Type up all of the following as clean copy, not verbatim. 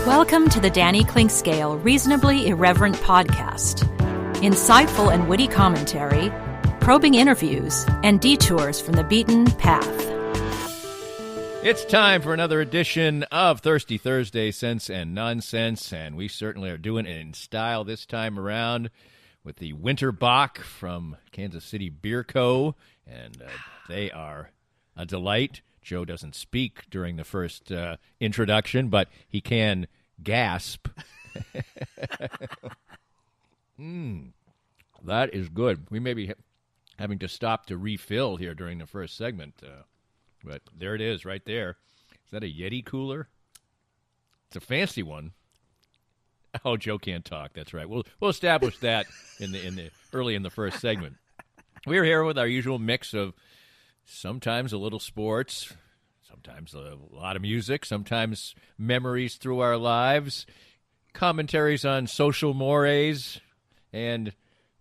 Welcome to the Danny Clinkscale Reasonably Irreverent podcast. Insightful and witty commentary, probing interviews, and detours from the beaten path. It's time for another edition of Thirsty Thursday, Sense and Nonsense, and we certainly are doing it in style this time around with the Winter Bock from Kansas City Beer Co., and they are a delight. Joe doesn't speak during the first introduction, but he can gasp. That is good. We may be having to stop to refill here during the first segment. But there it is right there. Is that a Yeti cooler? It's a fancy one. Oh, Joe can't talk. That's right. We'll establish that in the early in the first segment. We're here with our usual mix of sometimes a little sports, sometimes a lot of music, sometimes memories through our lives, commentaries on social mores, and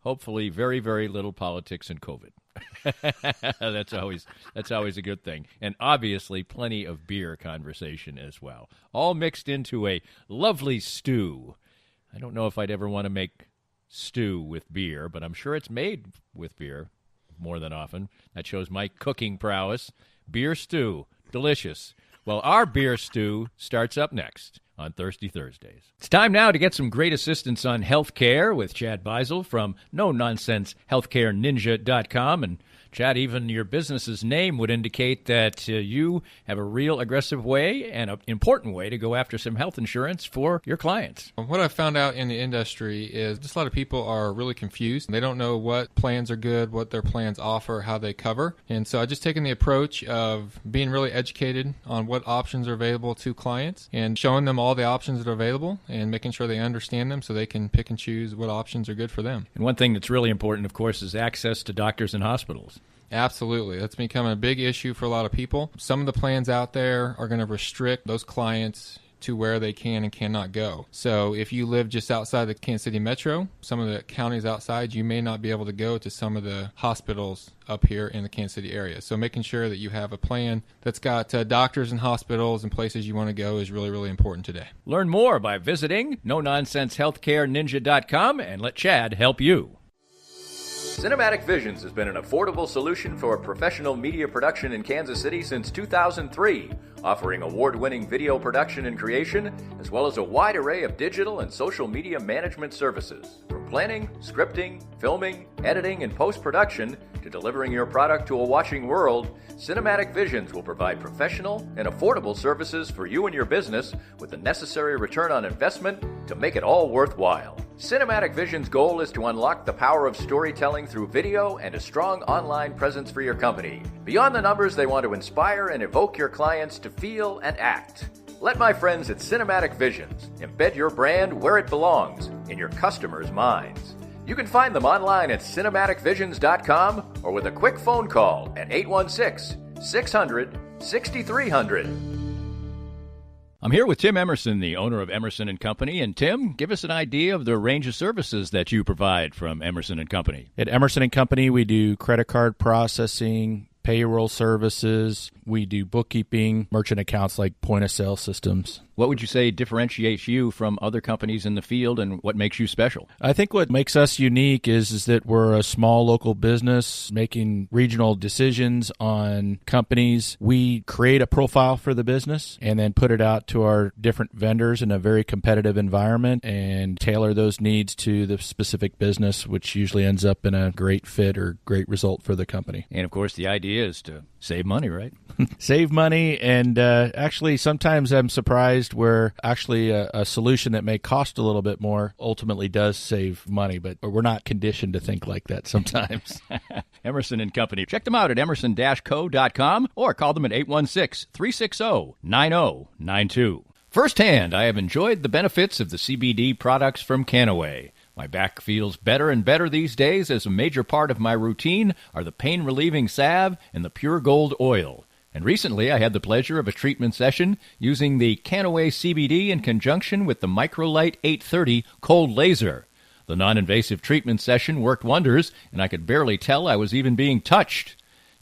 hopefully very, very little politics and COVID. That's always a good thing. And obviously plenty of beer conversation as well. All mixed into a lovely stew. I don't know if I'd ever want to make stew with beer, but I'm sure it's made with beer more than often. That shows my cooking prowess. Beer stew. Delicious. Well, our beer stew starts up next on Thirsty Thursdays. It's time now to get some great assistance on healthcare with Chad Beisel from no-nonsense-healthcareninja.com. And Chad, even your business's name would indicate that you have a real aggressive way and an important way to go after some health insurance for your clients. What I've found out in the industry is just a lot of people are really confused. They don't know what plans are good, what their plans offer, how they cover. And so I've just taken the approach of being really educated on what options are available to clients and showing them all the options that are available and making sure they understand them so they can pick and choose what options are good for them. And one thing that's really important, of course, is access to doctors and hospitals. Absolutely. That's becoming a big issue for a lot of people. Some of the plans out there are going to restrict those clients to where they can and cannot go. So if you live just outside the Kansas City metro, some of the counties outside, you may not be able to go to some of the hospitals up here in the Kansas City area. So making sure that you have a plan that's got doctors and hospitals and places you want to go is really, really important today. Learn more by visiting no-nonsense-healthcareninja.com and let Chad help you. Cinematic Visions has been an affordable solution for professional media production in Kansas City since 2003, offering award-winning video production and creation, as well as a wide array of digital and social media management services. From planning, scripting, filming, editing, and post-production, to delivering your product to a watching world, Cinematic Visions will provide professional and affordable services for you and your business with the necessary return on investment to make it all worthwhile. Cinematic Vision's goal is to unlock the power of storytelling through video and a strong online presence for your company. Beyond the numbers, they want to inspire and evoke your clients to feel and act. Let my friends at Cinematic Visions embed your brand where it belongs, in your customers' minds. You can find them online at cinematicvisions.com or with a quick phone call at 816-600-6300. I'm here with Tim Emerson, the owner of Emerson & Company. And Tim, give us an idea of the range of services that you provide from Emerson & Company. At Emerson & Company, we do credit card processing, payroll services. We do bookkeeping, merchant accounts like point-of-sale systems. What would you say differentiates you from other companies in the field, and what makes you special? I think what makes us unique is that we're a small local business making regional decisions on companies. We create a profile for the business and then put it out to our different vendors in a very competitive environment and tailor those needs to the specific business, which usually ends up in a great fit or great result for the company. And, of course, the idea is to save money, right? Save money, and actually sometimes I'm surprised where actually a solution that may cost a little bit more ultimately does save money, but we're not conditioned to think like that sometimes. Emerson & Company. Check them out at emerson-co.com or call them at 816-360-9092. Firsthand, I have enjoyed the benefits of the CBD products from Canaway. My back feels better and better these days, as a major part of my routine are the pain-relieving salve and the Pure Gold oil. And recently I had the pleasure of a treatment session using the Canaway CBD in conjunction with the Microlight 830 cold laser. The non-invasive treatment session worked wonders, and I could barely tell I was even being touched.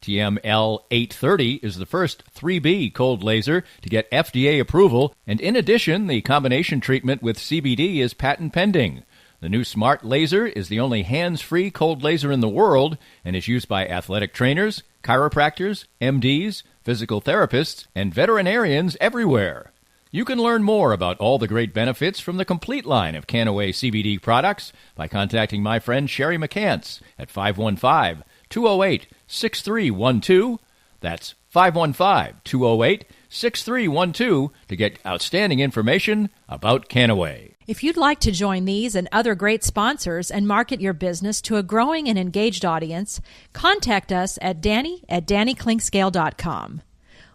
TML830 is the first 3B cold laser to get FDA approval, and in addition, the combination treatment with CBD is patent pending. The new smart laser is the only hands-free cold laser in the world and is used by athletic trainers, chiropractors, MDs, physical therapists, and veterinarians everywhere. You can learn more about all the great benefits from the complete line of Canaway CBD products by contacting my friend Sherry McCants at 515-208-6312. That's 515-208-6312 to get outstanding information about Canaway. If you'd like to join these and other great sponsors and market your business to a growing and engaged audience, contact us at Danny@DannyKlinkscale.com.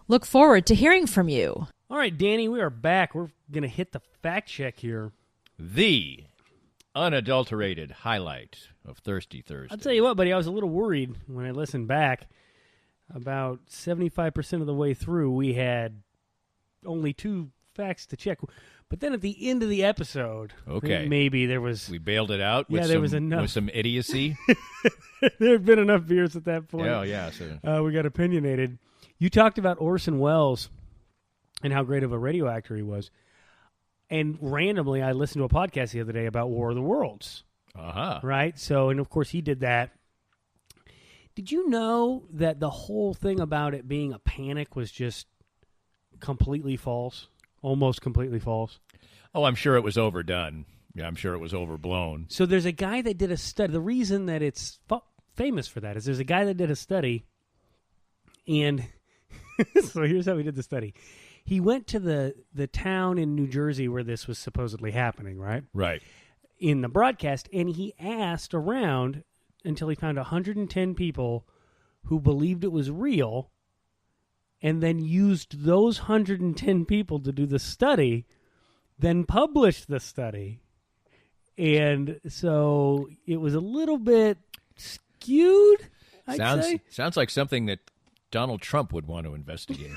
Look forward to hearing from you. All right, Danny, we are back. We're going to hit the fact check here. The unadulterated highlight of Thirsty Thursday. I'll tell you what, buddy, I was a little worried when I listened back. About 75% of the way through, we had only 2 facts to check. But then at the end of the episode, maybe there was... We bailed it out there was enough. With some idiocy. There had been enough beers at that point. Oh, yeah. So. We got opinionated. You talked about Orson Welles and how great of a radio actor he was. And randomly, I listened to a podcast the other day about War of the Worlds. Uh-huh. Right? So, and of course, he did that. Did you know that the whole thing about it being a panic was just completely false? Almost completely false. Oh, I'm sure it was overdone. Yeah, I'm sure it was overblown. So there's a guy that did a study. The reason that it's famous for that is there's a guy that did a study, and so here's how he did the study. He went to the town in New Jersey where this was supposedly happening, right? Right. In the broadcast, and he asked around until he found 110 people who believed it was real, and then used those 110 people to do the study, then published the study. And so it was a little bit skewed, I'd say. Sounds like something that Donald Trump would want to investigate.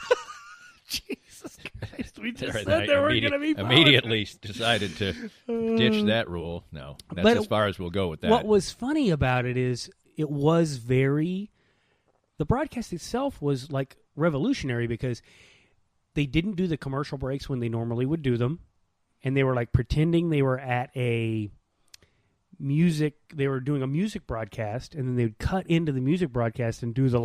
Jesus Christ, we just Right, said there were going to be immediately decided to ditch that rule. No, that's as far as we'll go with that. What was funny about it is it was the broadcast itself was like revolutionary because they didn't do the commercial breaks when they normally would do them, and they were like pretending they were at they were doing a music broadcast, and then they would cut into the music broadcast and do the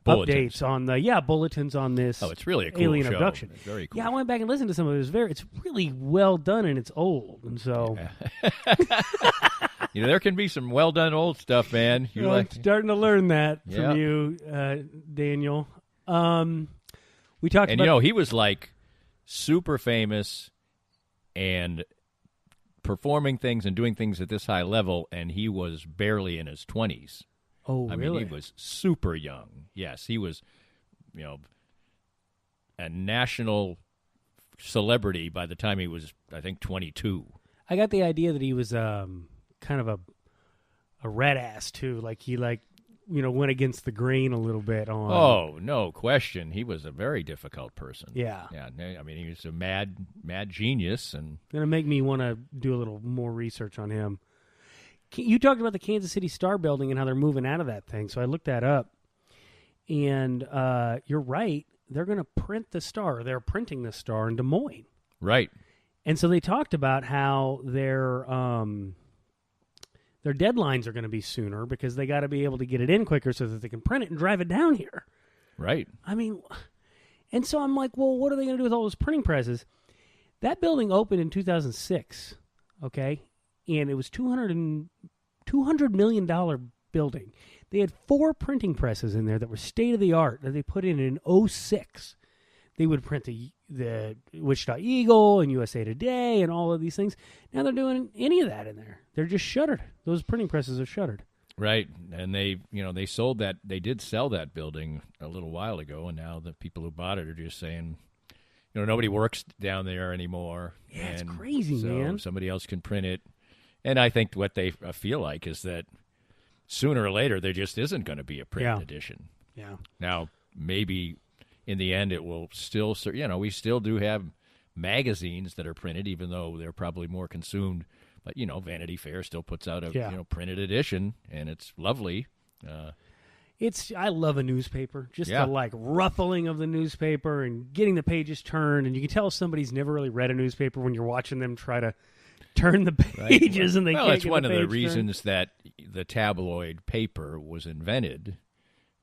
bulletins. Updates on bulletins on this. Oh, it's really a cool alien show. abduction. It's very cool. Yeah, I went back and listened to some of it. It's really well done, and it's old, and so there can be some well done old stuff, man. I'm starting to learn that from you, Daniel. We talked about, he was like super famous and performing things and doing things at this high level, and he was barely in his 20s. Oh, I really? mean, he was super young. Yes, he was, a national celebrity by the time he was, I think, 22. I got the idea that he was kind of a red ass too. Like he went against the grain a little bit on. Oh, no question. He was a very difficult person. Yeah. Yeah. I mean, he was a mad genius, and going to make me want to do a little more research on him. You talked about the Kansas City Star building and how they're moving out of that thing, so I looked that up. And you're right. They're going to print the Star. They're printing the Star in Des Moines. Right. And so they talked about how their deadlines are going to be sooner because they got to be able to get it in quicker so that they can print it and drive it down here. Right. I mean, and so I'm like, well, what are they going to do with all those printing presses? That building opened in 2006, okay? And it was $200 million building. They had 4 printing presses in there that were state-of-the-art that they put in 2006. They would print the Wichita Eagle and USA Today and all of these things. Now they're doing any of that in there. They're just shuttered. Those printing presses are shuttered. Right. And they sold that. They did sell that building a little while ago, and now the people who bought it are just saying, nobody works down there anymore. Yeah, it's crazy, so man. Somebody else can print it. And I think what they feel like is that sooner or later there just isn't going to be a print edition. Yeah. Now, maybe in the end it will still, we still do have magazines that are printed, even though they're probably more consumed. But, Vanity Fair still puts out a printed edition, and it's lovely. I love a newspaper. Just Yeah. the ruffling of the newspaper and getting the pages turned, and you can tell somebody's never really read a newspaper when you're watching them try to turn the pages and they well, can't it's get one the of the page reasons that the tabloid paper was invented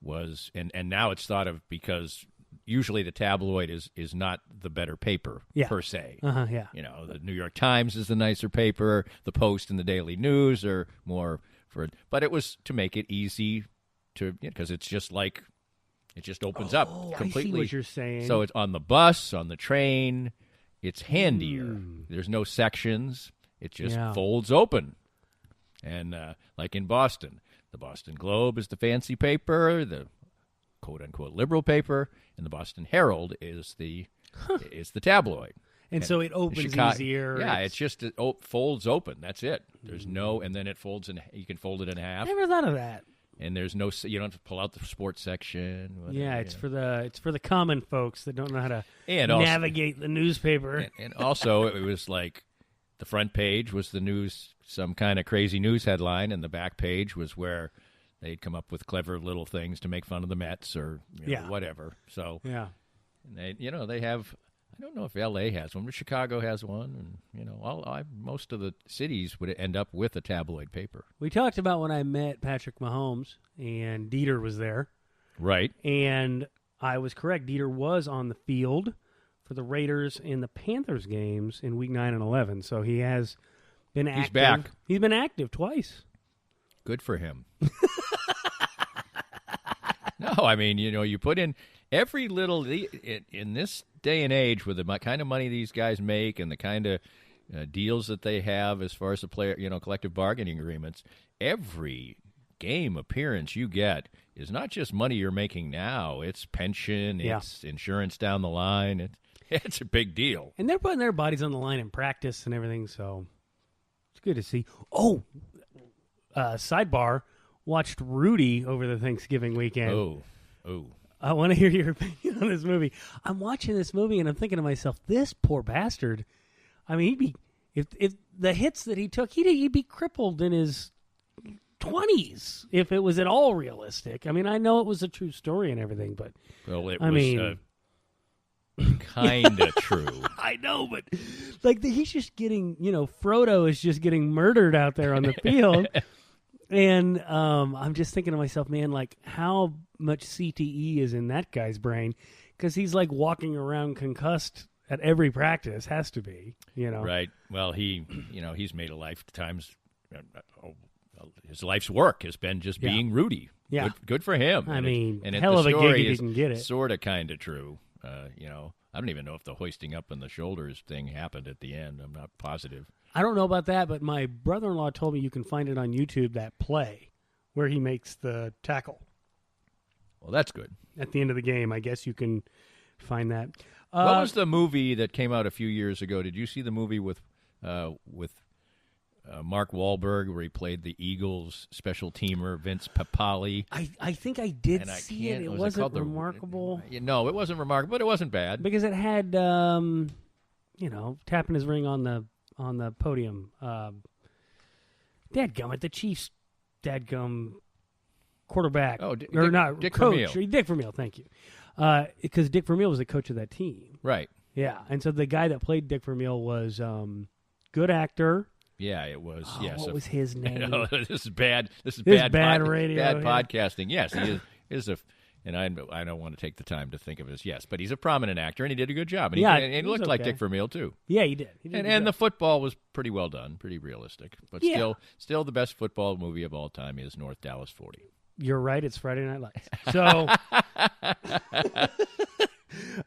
and now it's thought of because usually the tabloid is not the better paper per se. Yeah. You know, the New York Times is the nicer paper. The Post and the Daily News are more but it was to make it easy because it's just like it just opens up completely. I see what you're saying. So it's on the bus, on the train. It's handier. There's no sections. It just folds open. And like in Boston, the Boston Globe is the fancy paper, the quote-unquote liberal paper, and the Boston Herald is the tabloid. And so it opens easier. Yeah, it folds open. That's it. There's no, and then it folds in. You can fold it in half. I never thought of that. And there's no, you don't have to pull out the sports section. Whatever, It's for the common folks that don't know how to also, navigate the newspaper. And also, it was like the front page was the news, some kind of crazy news headline, and the back page was where they'd come up with clever little things to make fun of the Mets or whatever. So and they have. I don't know if L.A. has one, but Chicago has one, and most of the cities would end up with a tabloid paper. We talked about when I met Patrick Mahomes, and Dieter was there. Right. And I was correct. Dieter was on the field for the Raiders and the Panthers games in Week 9 and 11, so he has been active. He's back. He's been active twice. Good for him. No, I mean, you put in every little in this day and age with the kind of money these guys make and the kind of deals that they have as far as the player, collective bargaining agreements. Every game appearance you get is not just money you're making now; it's pension, it's insurance down the line. It's a big deal, and they're putting their bodies on the line in practice and everything. So it's good to see. Oh, sidebar. Watched Rudy over the Thanksgiving weekend. Oh. I want to hear your opinion on this movie. I'm watching this movie and I'm thinking to myself, this poor bastard. I mean, he'd be if the hits that he took, he'd be crippled in his 20s if it was at all realistic. I mean, I know it was a true story and everything, but kind of true. I know, but he's just getting, Frodo is just getting murdered out there on the field. And I'm just thinking to myself, man, how much CTE is in that guy's brain? Because he's walking around concussed at every practice. Has to be, Right. Well, he's made a lifetime's his life's work has been just being Rudy. Yeah. Good for him. I mean, and hell of a gig if he can get it. Sort of, kind of true. I don't even know if the hoisting up on the shoulders thing happened at the end. I'm not positive. I don't know about that, but my brother-in-law told me you can find it on YouTube, that play where he makes the tackle. Well, that's good. At the end of the game, I guess you can find that. What was the movie that came out a few years ago? Did you see the movie with Mark Wahlberg where he played the Eagles special teamer, Vince Papale? I think I did see it. It wasn't remarkable. No, it wasn't remarkable, but it wasn't bad. Because it had, tapping his ring on the podium. Dadgummit, the Chiefs dadgum quarterback. Oh, Dick coach. Vermeil. Dick Vermeil, thank you. Because Dick Vermeil was the coach of that team. Right. Yeah, and so the guy that played Dick Vermeil was good actor. Yeah, it was. Yes. What was his name? This is bad. This is bad radio. Bad podcasting. Yes, he is a. And I don't want to take the time to think of it as yes, but he's a prominent actor, and he did a good job. And he looked like Dick Vermeil, too. Yeah, he did. And the football was pretty well done, pretty realistic. But still the best football movie of all time is North Dallas 40. You're right, it's Friday Night Lights. So,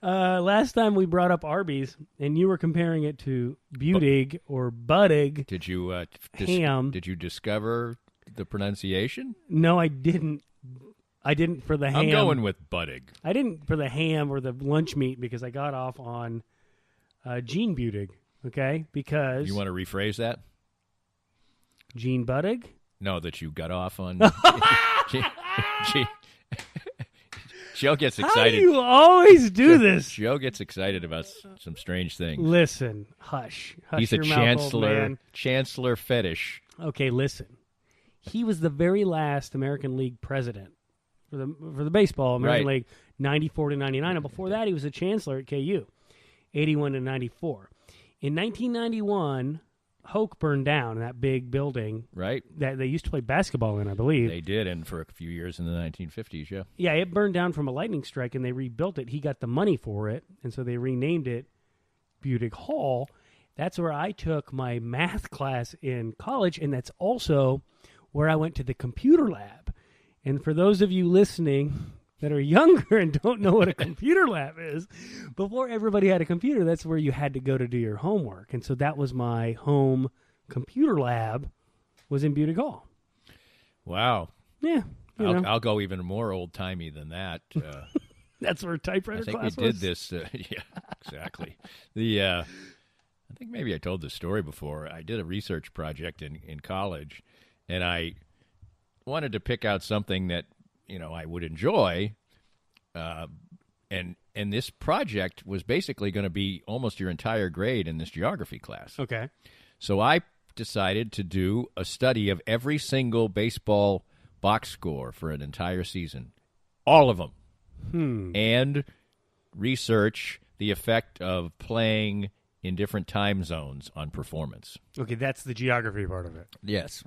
last time we brought up Arby's, and you were comparing it to Budig or Buddig. Did you ham? Did you discover the pronunciation? No, I didn't. I didn't for the ham. I'm going with Buddig. I didn't for the ham or the lunch meat because I got off on Gene Budig. Okay, because you want to rephrase that? Gene Buddig? No, that you got off on. Joe gets excited. How do you always do this? Joe gets excited about some strange things. Listen, hush. He's your a mouth, old man. chancellor fetish. Okay, listen. He was the very last American League president for the baseball American Right. League, 94 to 99. And before that, he was a chancellor at KU, 81 to 94. In 1991, Hoke burned down that big building Right. that they used to play basketball in, I believe. They did, and for a few years in the 1950s, yeah. Yeah, it burned down from a lightning strike, and they rebuilt it. He got the money for it, and so they renamed it Budig Hall. That's where I took my math class in college, and that's also where I went to the computer lab. And for those of you listening that are younger and don't know what a computer lab is, before everybody had a computer, that's where you had to go to do your homework. And so that was my home computer lab, was in Budig Hall. Wow. Yeah. I'll go even more old-timey than that. That's where typewriter I think class we did was. this. Yeah, exactly. I think maybe I told this story before. I did a research project in college, and I wanted to pick out something that I would enjoy, and this project was basically going to be almost your entire grade in this geography class. Okay. So I decided to do a study of every single baseball box score for an entire season, all of them, and research the effect of playing in different time zones on performance. Okay, that's the geography part of it. Yes.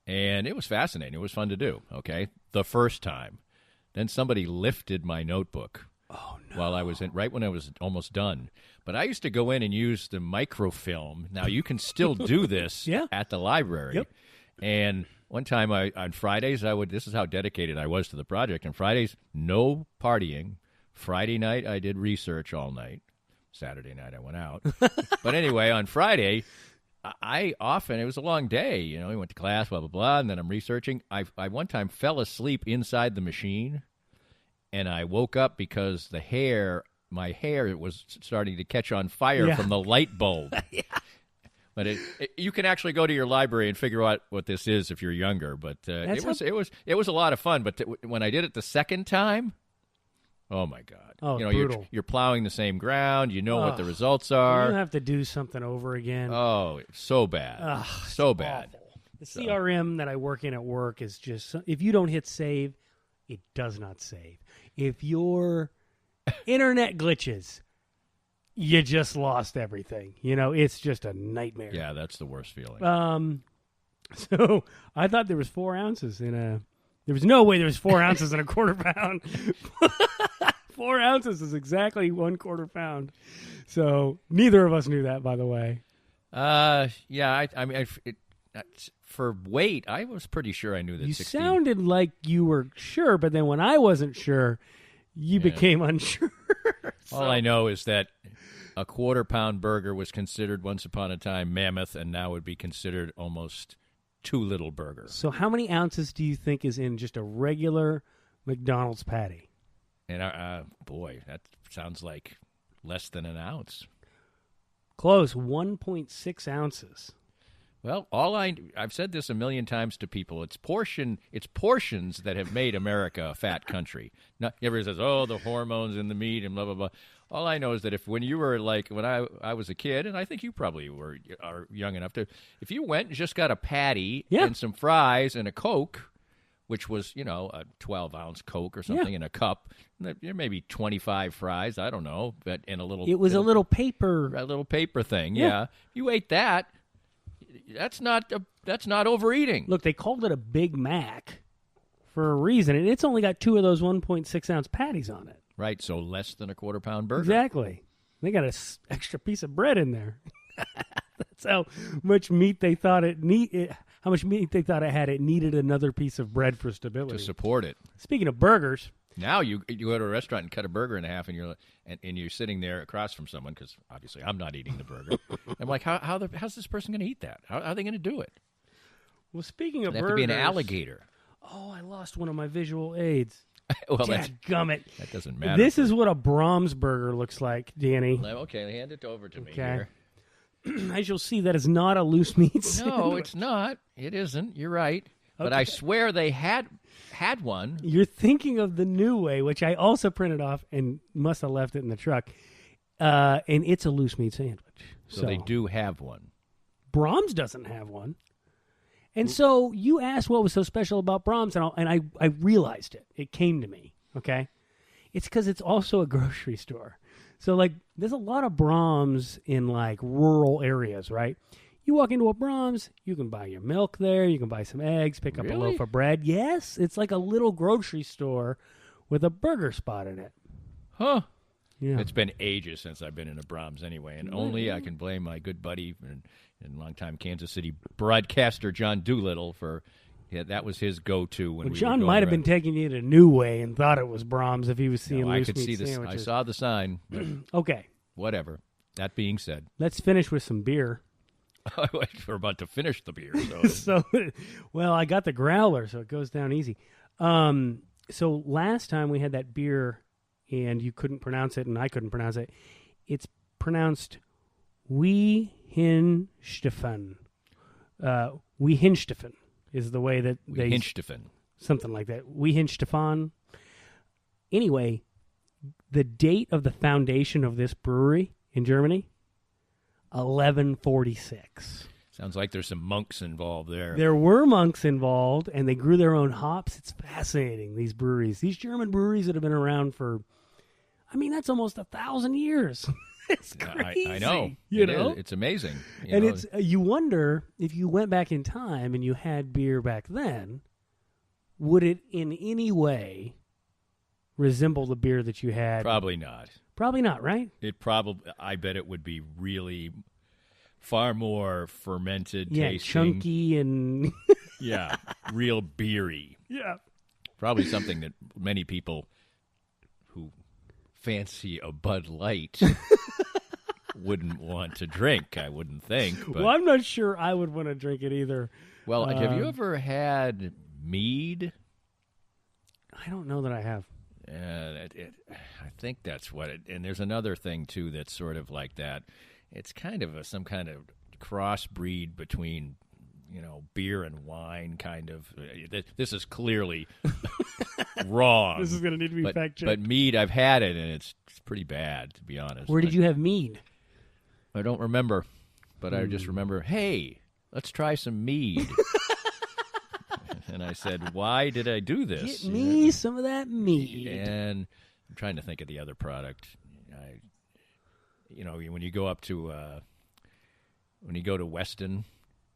And it was fascinating. It was fun to do, okay? The first time. Then somebody lifted my notebook. Oh, no. While I was right when I was almost done. But I used to go in and use the microfilm. Now, you can still do this Yeah. at the library. Yep. And one time on Fridays, this is how dedicated I was to the project. On Fridays, no partying. Friday night, I did research all night. Saturday night, I went out. But anyway, on Friday, it was a long day. We went to class, blah, blah, blah, and then I'm researching. I one time fell asleep inside the machine, and I woke up because my hair was starting to catch on fire from the light bulb. Yeah. But you can actually go to your library and figure out what this is if you're younger. But it was a lot of fun. But when I did it the second time, oh my God! Oh, brutal. You're plowing the same ground. You know what the results are. You have to do something over again. Oh, so bad, so bad. Awful. The CRM that I work in at work is just, if you don't hit save, it does not save. If your internet glitches, you just lost everything. It's just a nightmare. Yeah, that's the worst feeling. So I thought there was 4 ounces there was no way there was 4 ounces in a quarter pound. 4 ounces is exactly 1/4 pound. So neither of us knew that, by the way. Yeah, I mean, for weight, I was pretty sure I knew that. You 16. sounded like you were sure, but then when I wasn't sure, you became unsure. All I know is that a 1/4 pound burger was considered once upon a time mammoth, and now would be considered almost too little burger. So how many ounces do you think is in just a regular McDonald's patty? And boy, that sounds like less than an ounce. Close, 1.6 ounces. Well, I've said this a million times to people. It's portions that have made America a fat country. Now, everybody says, "Oh, the hormones in the meat and blah blah blah." All I know is that when you were when I was a kid, and I think you probably are young enough to, if you went and just got a patty and some fries and a Coke, which was a 12-ounce Coke or something in a cup, maybe 25 fries, I don't know, but in a little. It was a little paper thing. Yeah, you ate that. That's not overeating. Look, they called it a Big Mac for a reason, and it's only got 2 of those 1.6 ounce patties on it. Right, so less than a 1/4 pound burger. Exactly. They got an extra piece of bread in there. That's how much meat they thought it How much meat they thought it had. It needed another piece of bread for stability to support it. Speaking of burgers, now you go to a restaurant and cut a burger in half, and you're sitting there across from someone, because obviously I'm not eating the burger. I'm like, how's this person going to eat that? How are they going to do it? Well, speaking of They have burgers, to be an alligator. Oh, I lost one of my visual aids. Well, Dadgummit. That doesn't matter. This is what a Brahms burger looks like, Danny. Okay, hand it over to me Okay. here. As you'll see, that is not a loose meat sandwich. No, it's not. It isn't. You're right. But I swear they had one. You're thinking of the new way, which I also printed off and must have left it in the truck. And it's a loose meat sandwich. So they do have one. Brahms doesn't have one. And so you asked what was so special about Brahms, and I realized it. It came to me, okay? It's because it's also a grocery store. So, like, there's a lot of Brahms in, like, rural areas, right? You walk into a Brahms, you can buy your milk there, you can buy some eggs, pick up a loaf of bread. Yes, it's like a little grocery store with a burger spot in it. Huh. Yeah. It's been ages since I've been in a Brahms anyway, and only I can blame my good buddy and longtime Kansas City broadcaster John Doolittle for that was his go-to when John might have been taking you to New Way and thought it was Brahms if he was seeing loose I could meat see this. sandwiches. I saw the sign. Okay. Whatever. That being said, let's finish with some beer. We're about to finish the beer. Well, I got the growler, so it goes down easy. So last time we had that beer, and you couldn't pronounce it, and I couldn't pronounce it. It's pronounced Wehensteffen. Wehensteffen is the way that they... Wehensteffen. Something like that. Wehensteffen. Anyway, the date of the foundation of this brewery in Germany, 1146. Sounds like there's some monks involved there. There were monks involved, and they grew their own hops. It's fascinating, these breweries. These German breweries that have been around for, that's almost 1,000 years. It's crazy. I know. You know? It's amazing. You wonder, if you went back in time and you had beer back then, would it in any way resemble the beer that you had? Probably not. Probably not, right? I bet it would be really far more fermented tasting. Chunky and... Yeah, real beery. Yeah. Probably something that many people who fancy a Bud Light wouldn't want to drink, I wouldn't think. But, well, I'm not sure I would want to drink it either. Well, have you ever had mead? I don't know that I have. I think that's what it... And there's another thing, too, that's sort of like that. It's kind of some kind of crossbreed between, beer and wine, kind of. This is clearly wrong. This is going to need to be fact-checked. But mead, I've had it, and it's pretty bad, to be honest. Where did you have mead? I don't remember, but I just remember, hey, let's try some mead. And I said, why did I do this? Get me some of that mead. And I'm trying to think of the other product. When you go up to, when you go to Weston,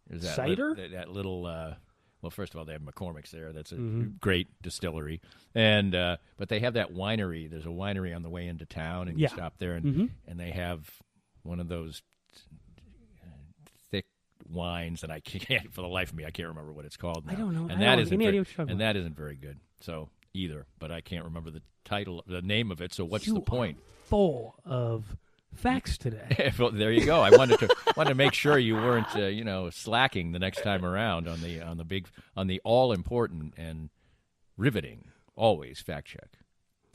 there's that cider? That little, well, first of all, they have McCormick's there. That's a great distillery. And, but they have that winery. There's a winery on the way into town, and you stop there, and they have one of those thick wines, and I can't, for the life of me, I can't remember what it's called now. I don't know. And that isn't very good. So either, but I can't remember the name of it. So what's the point? Full of facts today. Well, there you go. I wanted to make sure you weren't slacking the next time around on the all important and riveting always fact check.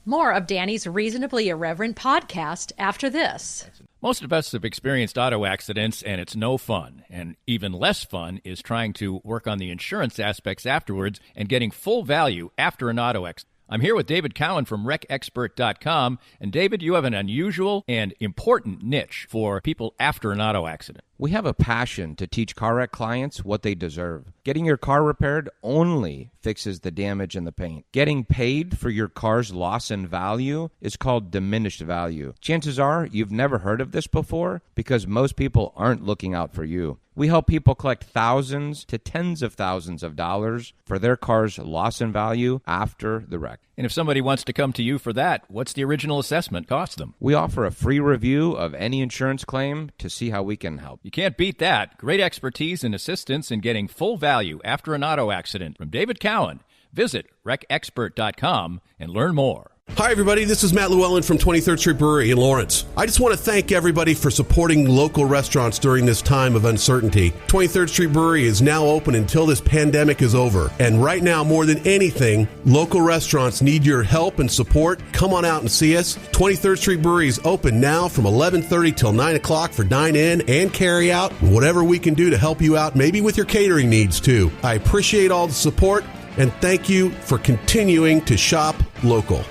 More of Danny's Reasonably Irreverent podcast after this. Most of us have experienced auto accidents, and it's no fun. And even less fun is trying to work on the insurance aspects afterwards and getting full value after an auto accident. I'm here with David Cowan from WreckExpert.com. And David, you have an unusual and important niche for people after an auto accident. We have a passion to teach car wreck clients what they deserve. Getting your car repaired only fixes the damage and the paint. Getting paid for your car's loss in value is called diminished value. Chances are you've never heard of this before because most people aren't looking out for you. We help people collect thousands to tens of thousands of dollars for their car's loss in value after the wreck. And if somebody wants to come to you for that, what's the original assessment cost them? We offer a free review of any insurance claim to see how we can help. You can't beat that. Great expertise and assistance in getting full value after an auto accident. From David Cowan, visit WreckExpert.com and learn more. Hi, everybody. This is Matt Llewellyn from 23rd Street Brewery in Lawrence. I just want to thank everybody for supporting local restaurants during this time of uncertainty. 23rd Street Brewery is now open until this pandemic is over. And right now, more than anything, local restaurants need your help and support. Come on out and see us. 23rd Street Brewery is open now from 11:30 till 9 o'clock for dine-in and carry-out. Whatever we can do to help you out, maybe with your catering needs, too. I appreciate all the support, and thank you for continuing to shop local.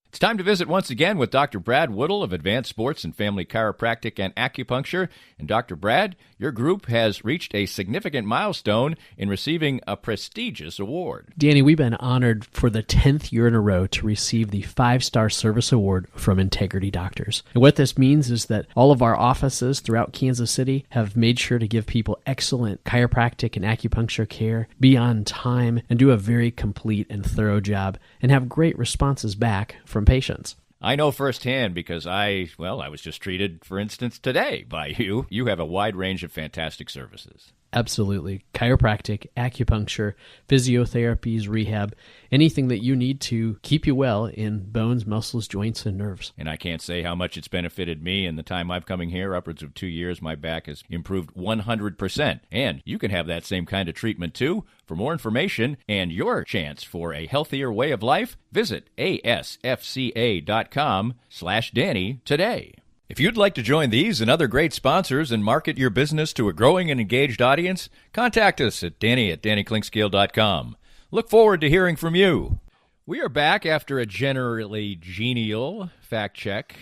It's time to visit once again with Dr. Brad Woodle of Advanced Sports and Family Chiropractic and Acupuncture. And Dr. Brad, your group has reached a significant milestone in receiving a prestigious award. Danny, we've been honored for the 10th year in a row to receive the 5-Star Service Award from Integrity Doctors. And what this means is that all of our offices throughout Kansas City have made sure to give people excellent chiropractic and acupuncture care, be on time, and do a very complete and thorough job, and have great responses back from patients. I know firsthand because I was just treated, for instance, today by you. You have a wide range of fantastic services. Absolutely. Chiropractic, acupuncture, physiotherapies, rehab, anything that you need to keep you well in bones, muscles, joints, and nerves. And I can't say how much it's benefited me in the time I've coming here, upwards of 2 years. My back has improved 100%. And you can have that same kind of treatment too. For more information and your chance for a healthier way of life, visit asfca.com/Danny today. If you'd like to join these and other great sponsors and market your business to a growing and engaged audience, contact us at Danny@DannyKlinkScale.com. Look forward to hearing from you. We are back after a generally genial fact check.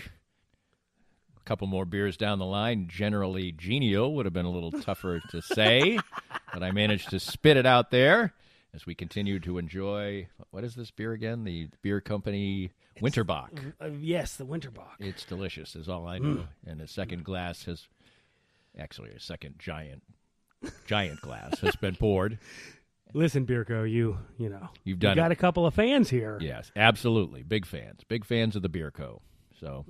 A couple more beers down the line. Generally genial would have been a little tougher to say, but I managed to spit it out there as we continue to enjoy, what is this beer again? The beer company Winterbock. Yes, the Winterbock. It's delicious, is all I know. And the second glass has, actually a second giant glass has been poured. Listen, Beerco, you know. You've done got it. a couple of fans here. Yes, absolutely. Big fans. Big fans of the Beer Co. So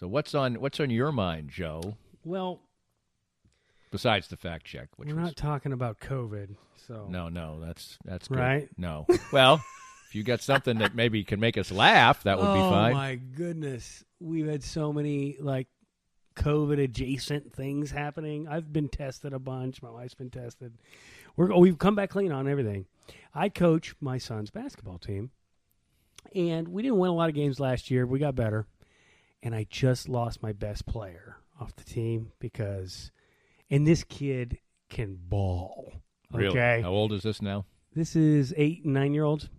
what's on your mind, Joe? Well, besides the fact check, which we're not talking about COVID, so No, that's good. Right? No. Well, if you got something that maybe can make us laugh, that would be fine. Oh my goodness. We've had so many COVID adjacent things happening. I've been tested a bunch. My wife's been tested. We've come back clean on everything. I coach my son's basketball team, and we didn't win a lot of games last year. We got better, and I just lost my best player off the team and this kid can ball. Really? Okay. How old is this now? This is 8 and 9-year-olds.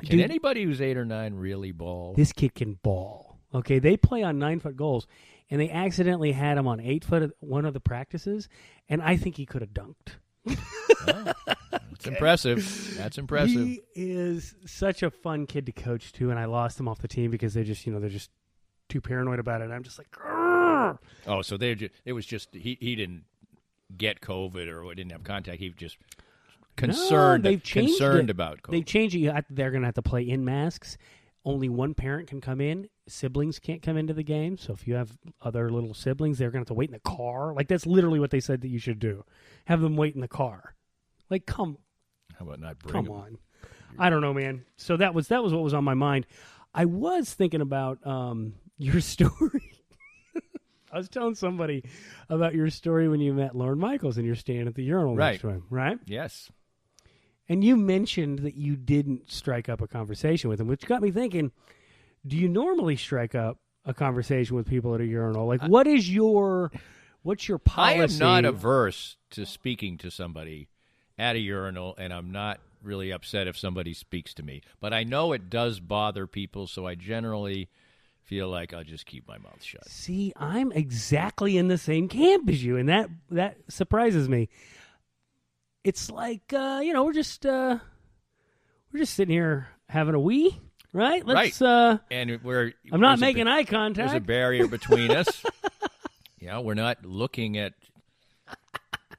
Can anybody who's 8 or 9 really ball? This kid can ball. Okay, they play on 9-foot goals, and they accidentally had him on 8-foot at one of the practices, and I think he could have dunked. That's impressive. That's impressive. He is such a fun kid to coach too, and I lost him off the team because they're just too paranoid about it. And I'm just like, grrr. Oh, so it was just he didn't get COVID or didn't have contact. He was just concerned about COVID. They've changed it. They're going to have to play in masks. Only one parent can come in. Siblings can't come into the game. So if you have other little siblings, they're going to have to wait in the car. That's literally what they said that you should do. Have them wait in the car. How about not bring Come them? on. I don't know, man. So that was what was on my mind. I was thinking about your story. I was telling somebody about your story when you met Lorne Michaels and you're staying at the urinal next to him, right? Yes. And you mentioned that you didn't strike up a conversation with him, which got me thinking, do you normally strike up a conversation with people at a urinal? What's your policy? I am not averse to speaking to somebody at a urinal, and I'm not really upset if somebody speaks to me. But I know it does bother people, so I generally feel like I'll just keep my mouth shut. See, I'm exactly in the same camp as you, and that surprises me. It's like we're just sitting here having a wee, right? Let's, and I'm not making eye contact. There's a barrier between us. We're not looking at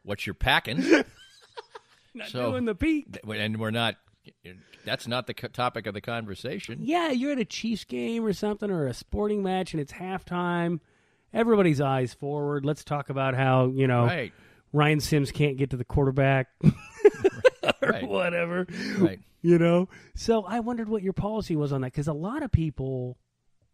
what you're packing. Not doing the peek. And we're not. That's not the topic of the conversation. Yeah, you're at a Chiefs game or something, or a sporting match, and it's halftime. Everybody's eyes forward. Let's talk about how Right. Ryan Sims can't get to the quarterback or Right. whatever. Right. So I wondered what your policy was on that, because a lot of people.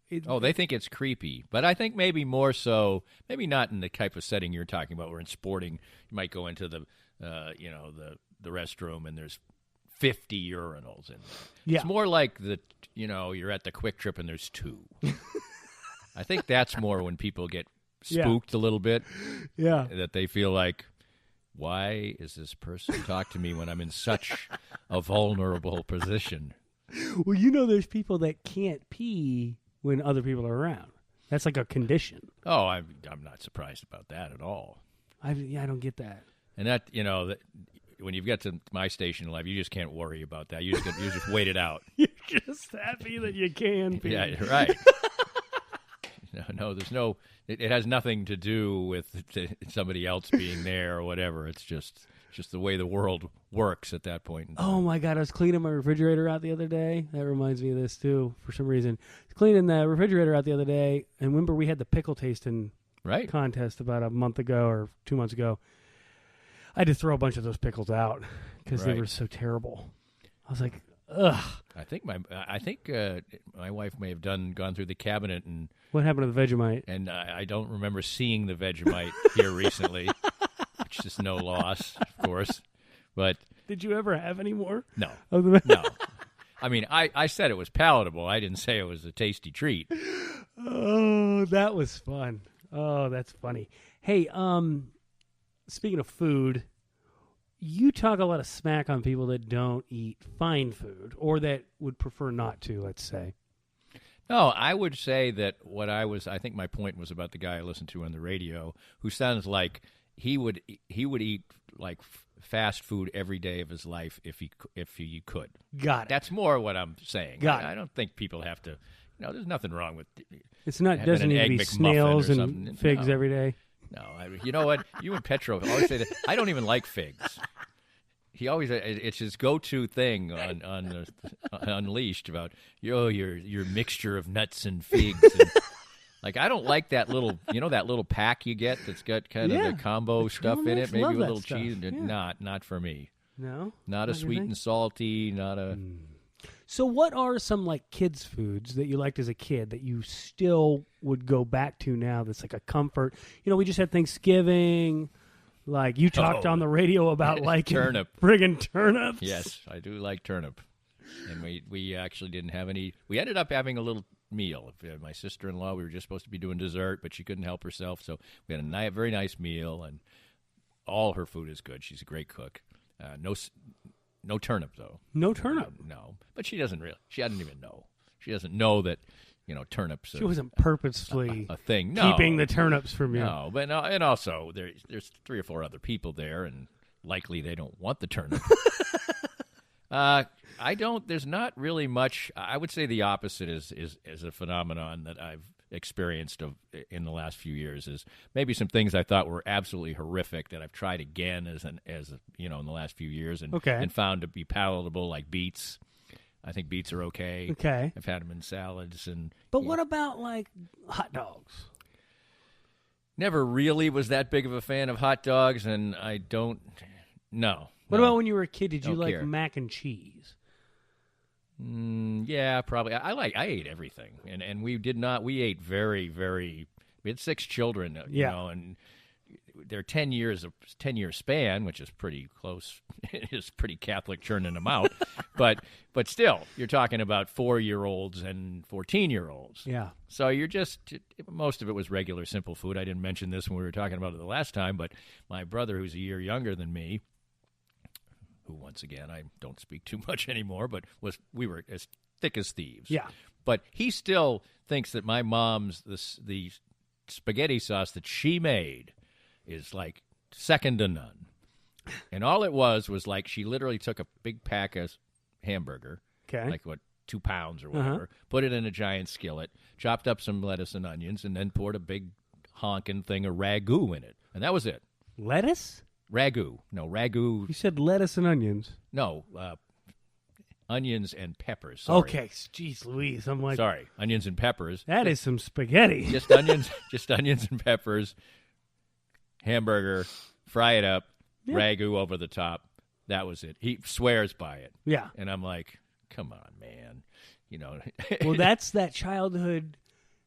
They think it's creepy, but I think maybe more so, maybe not in the type of setting you're talking about. Where in sporting, you might go into the restroom and there's 50 urinals in there. Yeah. It's more like you're at the Quick Trip and there's 2. I think that's more when people get spooked a little bit. Yeah. That they feel like, why is this person talk to me when I'm in such a vulnerable position? Well, you know, there's people that can't pee when other people are around. That's like a condition. Oh, I'm not surprised about that at all. I don't get that. And that, when you've got to my station in life, you just can't worry about that. You just wait it out. You're just happy that you can pee. Yeah, right. No, there's no. It has nothing to do with somebody else being there or whatever. It's just the way the world works at that point in time. Oh my God! I was cleaning my refrigerator out the other day. That reminds me of this too. For some reason, I was cleaning the refrigerator out the other day, and remember we had the pickle tasting contest about a month ago or 2 months ago. I had to throw a bunch of those pickles out because they were so terrible. I was like, ugh. I think my wife may have gone through the cabinet and what happened to the Vegemite? And I don't remember seeing the Vegemite here recently, which is no loss, of course. But did you ever have any more? No, of the no. I mean, I said it was palatable. I didn't say it was a tasty treat. Oh, that was fun. Oh, that's funny. Hey, speaking of food, you talk a lot of smack on people that don't eat fine food or that would prefer not to, let's say. No, I would say that I think my point was about the guy I listened to on the radio who sounds like he would eat like fast food every day of his life if he could. Got it. That's more what I'm saying. I don't think people have to, there's nothing wrong with doesn't need to be snails and figs every day. No, you know what? You and Petro always say that. I don't even like figs. He always it's his go-to thing on Unleashed about your mixture of nuts and figs. And, like I don't like that little that little pack you get that's got kind of the combo stuff in it, maybe with a little cheese. Yeah. Not for me. No, not a sweet and salty. Not a. So what are some like kids' foods that you liked as a kid that you still would go back to now that's like a comfort? We just had Thanksgiving. Like you talked on the radio about liking friggin' turnips. Yes, I do like turnip. And we actually didn't have any. We ended up having a little meal. My sister-in-law, we were just supposed to be doing dessert, but she couldn't help herself. So we had a very nice meal, and all her food is good. She's a great cook. No turnip, though. No turnip? No. But she doesn't even know. She doesn't know that, turnips She wasn't purposefully a thing. No. Keeping the turnips from you. No, but and also there's 3 or 4 other people there, and likely they don't want the turnip. There's not really much. I would say the opposite is a phenomenon that I've experienced in the last few years is maybe some things I thought were absolutely horrific that I've tried again in the last few years and found to be palatable, like beets. I think beets are okay. Okay. I've had them in salads But what about like hot dogs? Never really was that big of a fan of hot dogs, and I don't. No. What about when you were a kid? Did you like care. mac and cheese? Yeah, probably. I ate everything, and we did not. We ate very, very. We had 6 children, and they're 10 year span, which is pretty close. It's pretty Catholic churning them out, but still, you're talking about 4-year-olds and 14-year-olds. Yeah. So you're most of it was regular, simple food. I didn't mention this when we were talking about it the last time, but my brother, who's a year younger than me, who once again I don't speak too much anymore, but we were as thick as thieves. Yeah. But he still thinks that my mom's the spaghetti sauce that she made is like second to none. And all it was like she literally took a big pack of hamburger, like 2 pounds or whatever, put it in a giant skillet, chopped up some lettuce and onions, and then poured a big honking thing of ragu in it. And that was it. Lettuce? Ragu. No, ragu. You said lettuce and onions. No, onions and peppers. Sorry. Okay, jeez Louise, I'm like... Sorry, onions and peppers. That is some spaghetti. Just onions and peppers, hamburger, fry it up, ragu over the top. That was it. He swears by it. Yeah. And I'm like, come on, man. Well, that's that childhood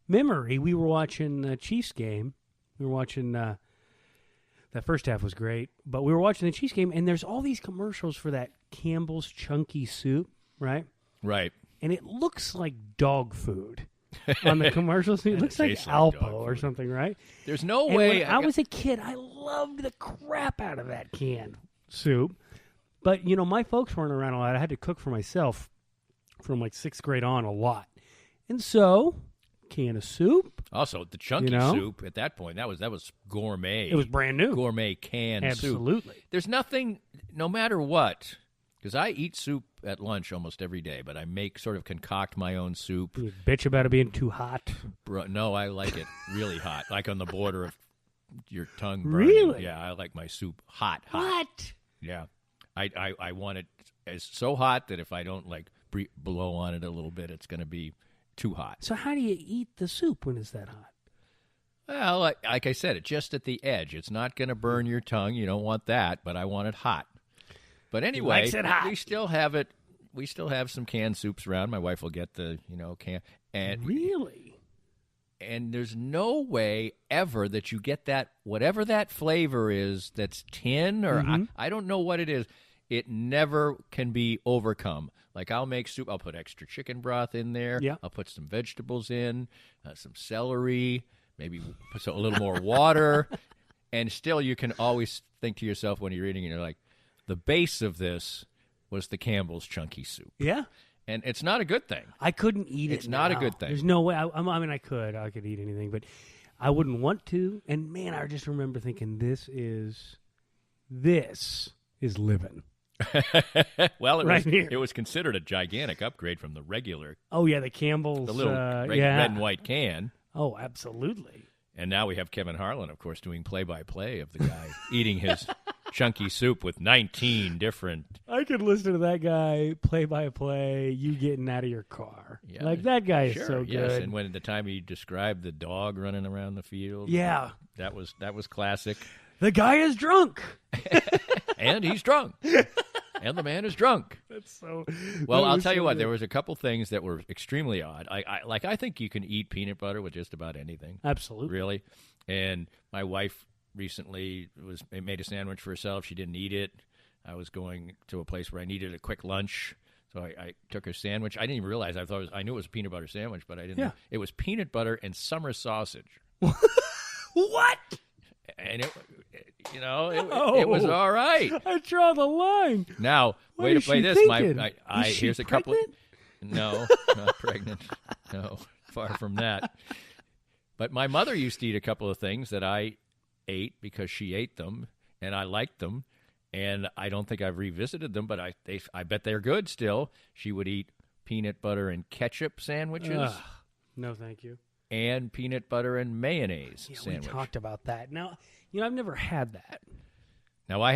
memory. We were watching the Chiefs game. We were watching... that first half was great, but we were watching the Chiefs game, and there's all these commercials for that Campbell's Chunky Soup, right? Right. And it looks like dog food on the commercials. It looks like Alpo or something, right? There's no and way. When I was a kid, I loved the crap out of that canned soup. But, my folks weren't around a lot. I had to cook for myself from like 6th grade on a lot. And so, can of soup. Also, the chunky soup at that point, that was gourmet. It was brand new. Gourmet canned soup. Absolutely. There's nothing, no matter what, because I eat soup at lunch almost every day, but I concoct my own soup. You bitch about it being too hot. No, I like it really hot, like on the border of your tongue burning. Really? Yeah, I like my soup hot. What? Yeah. I want it as so hot that if I don't blow on it a little bit, it's going to be too hot. So how do you eat the soup when it's that hot? Well, like I said, it's just at the edge. It's not going to burn your tongue. You don't want that, but I want it hot. But anyway, likes it hot. We still have it. We still have some canned soups around. My wife will get the can. And Really? And there's no way ever that you get that, whatever that flavor is, that's tin or I don't know what it is. It never can be overcome. Like I'll make soup. I'll put extra chicken broth in there. Yeah. I'll put some vegetables in, some celery, maybe put a little more water. And still you can always think to yourself when you're eating it, you're like, the base of this was the Campbell's chunky soup. Yeah. And it's not a good thing. I couldn't eat it. It's not a good thing. There's no way. I mean, I could eat anything, but I wouldn't want to. And man, I just remember thinking, this is living. Well, here. It was considered a gigantic upgrade from the regular, Oh yeah, the Campbell's, the little red and white can. Oh, absolutely. And now we have Kevin Harlan, of course, doing play-by-play of the guy eating his chunky soup with 19 different. I could listen to that guy play-by-play. You getting out of your car, Yeah, like that guy sure, is so yes. good. And when the time he described the dog running around the field, Yeah, that was classic. the guy is drunk. And he's drunk. And the man is drunk. That's so. Well, that I'll was tell you so what. good. There was a couple things that were extremely odd. I think you can eat peanut butter with just about anything. Absolutely. Really. And my wife recently made a sandwich for herself. She didn't eat it. I was going to a place where I needed a quick lunch, so I took her sandwich. I didn't even realize. I knew it was a peanut butter sandwich, but I didn't. Yeah. Know. It was peanut butter and summer sausage. What? And it was all right. I draw the line. Now, What wait is to play she this. thinking? Is she Here's a couple. pregnant? No, not pregnant. No, far from that. But my mother used to eat a couple of things that I ate because she ate them, and I liked them. And I don't think I've revisited them, but I bet they're good still. She would eat peanut butter and ketchup sandwiches. Ugh. No, thank you. And peanut butter and mayonnaise Yeah, sandwich. we talked about that. Now, I've never had that. Now, I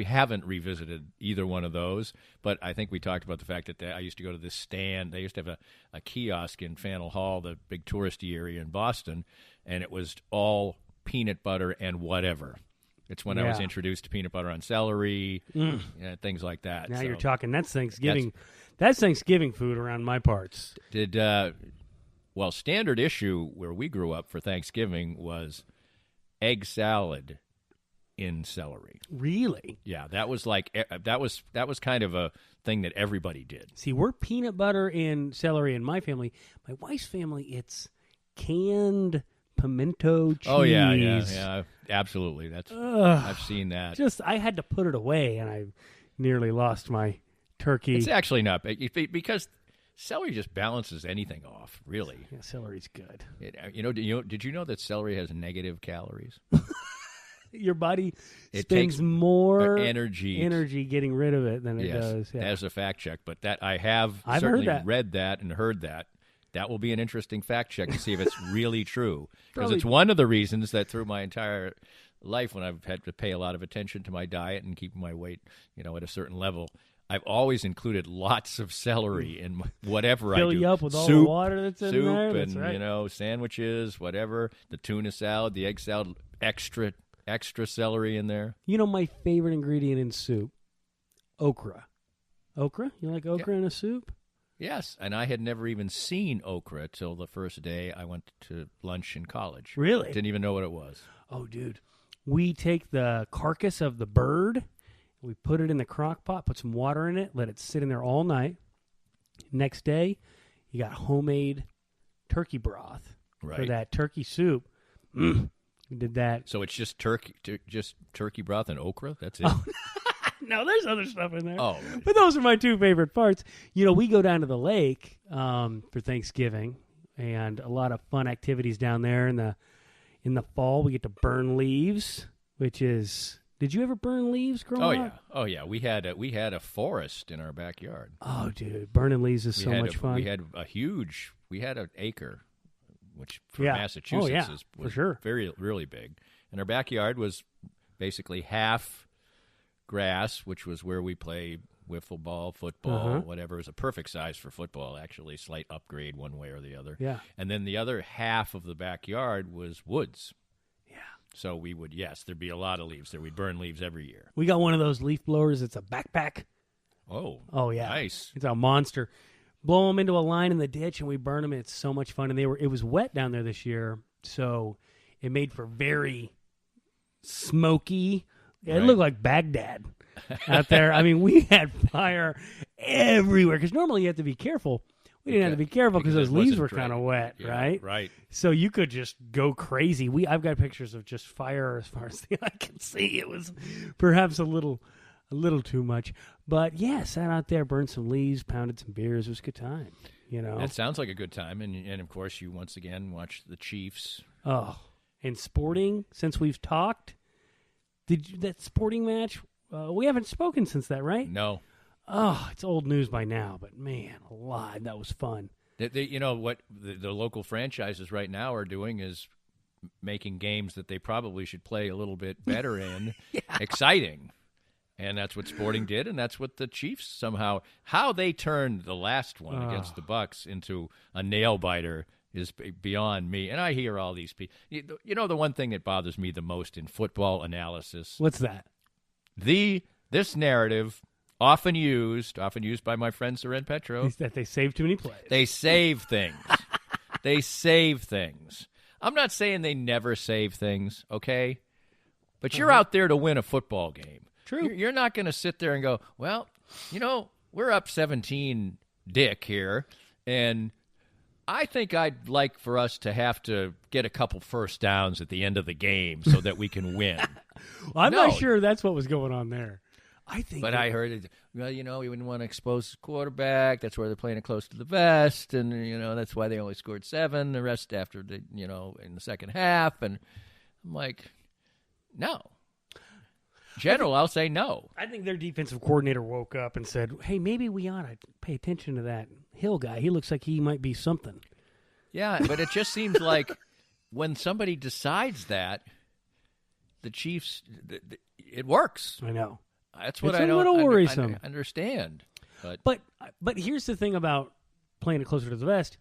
haven't revisited either one of those, but I think we talked about the fact that I used to go to this stand. They used to have a kiosk in Faneuil Hall, the big touristy area in Boston, and it was all peanut butter and whatever. It's when I was introduced to peanut butter on celery, things like that. Now So you're talking. That's Thanksgiving. That's Thanksgiving food around my parts. Standard issue where we grew up for Thanksgiving was egg salad in celery. Really? Yeah, that was kind of a thing that everybody did. See, we're peanut butter and celery in my family. My wife's family, it's canned pimento cheese. Oh yeah, absolutely. I've seen that. I had to put it away, and I nearly lost my turkey. It's actually not because celery just balances anything off. Really, Yeah, celery's good. Did you know that celery has negative calories? Your body It spends takes more energy getting rid of it than it Yes, does. Yeah. That's a fact check. But that I've heard certainly that. read that and heard that. That will be an interesting fact check to see if it's really true. Because Probably. it's one of the reasons that through my entire life, when I've had to pay a lot of attention to my diet and keeping my weight, at a certain level, I've always included lots of celery in whatever I do. Fill you up with all soup, the water that's in there. That's and right. sandwiches, whatever. The tuna salad, the egg salad, extra celery in there. My favorite ingredient in soup? Okra. Okra? You like okra in a soup? Yes, and I had never even seen okra till the first day I went to lunch in college. Really? Didn't even know what it was. Oh, dude. We take the carcass of the bird, we put it in the crock pot, put some water in it, let it sit in there all night. Next day, you got homemade turkey broth for Right. that turkey soup. We did that. So it's just turkey broth and okra? That's it? No, there's other stuff in there. Oh. But those are my two favorite parts. We go down to the lake for Thanksgiving, and a lot of fun activities down there. In the fall, we get to burn leaves, which is... Did you ever burn leaves growing up? Oh yeah. We had a forest in our backyard. Oh, dude, burning leaves is so much fun. We had an acre, which for Massachusetts was for sure really big. And our backyard was basically half grass, which was where we played wiffle ball, football, whatever. It was a perfect size for football, actually, slight upgrade one way or the other. Yeah. And then the other half of the backyard was woods. So we would, there'd be a lot of leaves there. We'd burn leaves every year. We got one of those leaf blowers. It's a backpack. Oh, yeah. Nice. It's a monster. Blow them into a line in the ditch, and we burn them. It's so much fun. And it was wet down there this year, so it made for very smoky. It looked like Baghdad out there. I mean, we had fire everywhere, because normally you have to be careful. We didn't have to be careful because those leaves were kind of wet, right? Right. So you could just go crazy. I've got pictures of just fire as far as the eye can see. It was perhaps a little too much, but yeah, sat out there, burned some leaves, pounded some beers. It was a good time. That sounds like a good time, and of course you once again watched the Chiefs. Oh, and sporting. Since we've talked, that sporting match? We haven't spoken since that, right? No. Oh, it's old news by now, but man, alive, that was fun. What the local franchises right now are doing is making games that they probably should play a little bit better in, exciting. And that's what Sporting did, and that's what the Chiefs somehow, how they turned the last one against the Bucks into a nail-biter is beyond me. And I hear all these people. The one thing that bothers me the most in football analysis. What's that? This narrative... Often used by my friend Soren Petro. Is that they save too many plays. They save things. They save things. I'm not saying they never save things, okay? But you're out there to win a football game. True. You're not going to sit there and go, well, we're up 17, Dick, here, and I think I'd like for us to have to get a couple first downs at the end of the game so that we can win. Well, I'm not sure that's what was going on there. I heard it. Well, we wouldn't want to expose the quarterback. That's why they're playing it close to the vest, and that's why they only scored 7. The rest after the in the second half, and I'm like, no. General, I'll say no. I think their defensive coordinator woke up and said, "Hey, maybe we ought to pay attention to that Hill guy. He looks like he might be something." Yeah, but it just seems like when somebody decides that, the Chiefs, it works. I know. That's what it's I don't little worrisome. Understand. But here's the thing about playing it closer to the vest.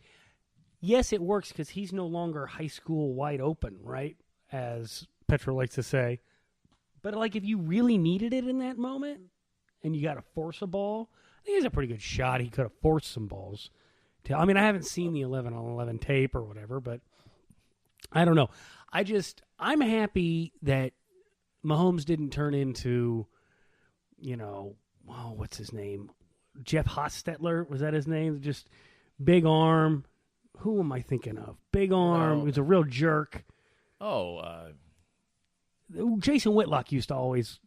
Yes, it works because he's no longer high school wide open, right? As Petro likes to say. But if you really needed it in that moment and you got to force a ball, I think it's a pretty good shot. He could have forced some balls. I haven't seen the 11-on-11 tape or whatever, but I don't know. I'm happy that Mahomes didn't turn into... what's his name? Jeff Hostetler, was that his name? Just big arm. Who am I thinking of? Big arm. He was a real jerk. Jason Whitlock used to always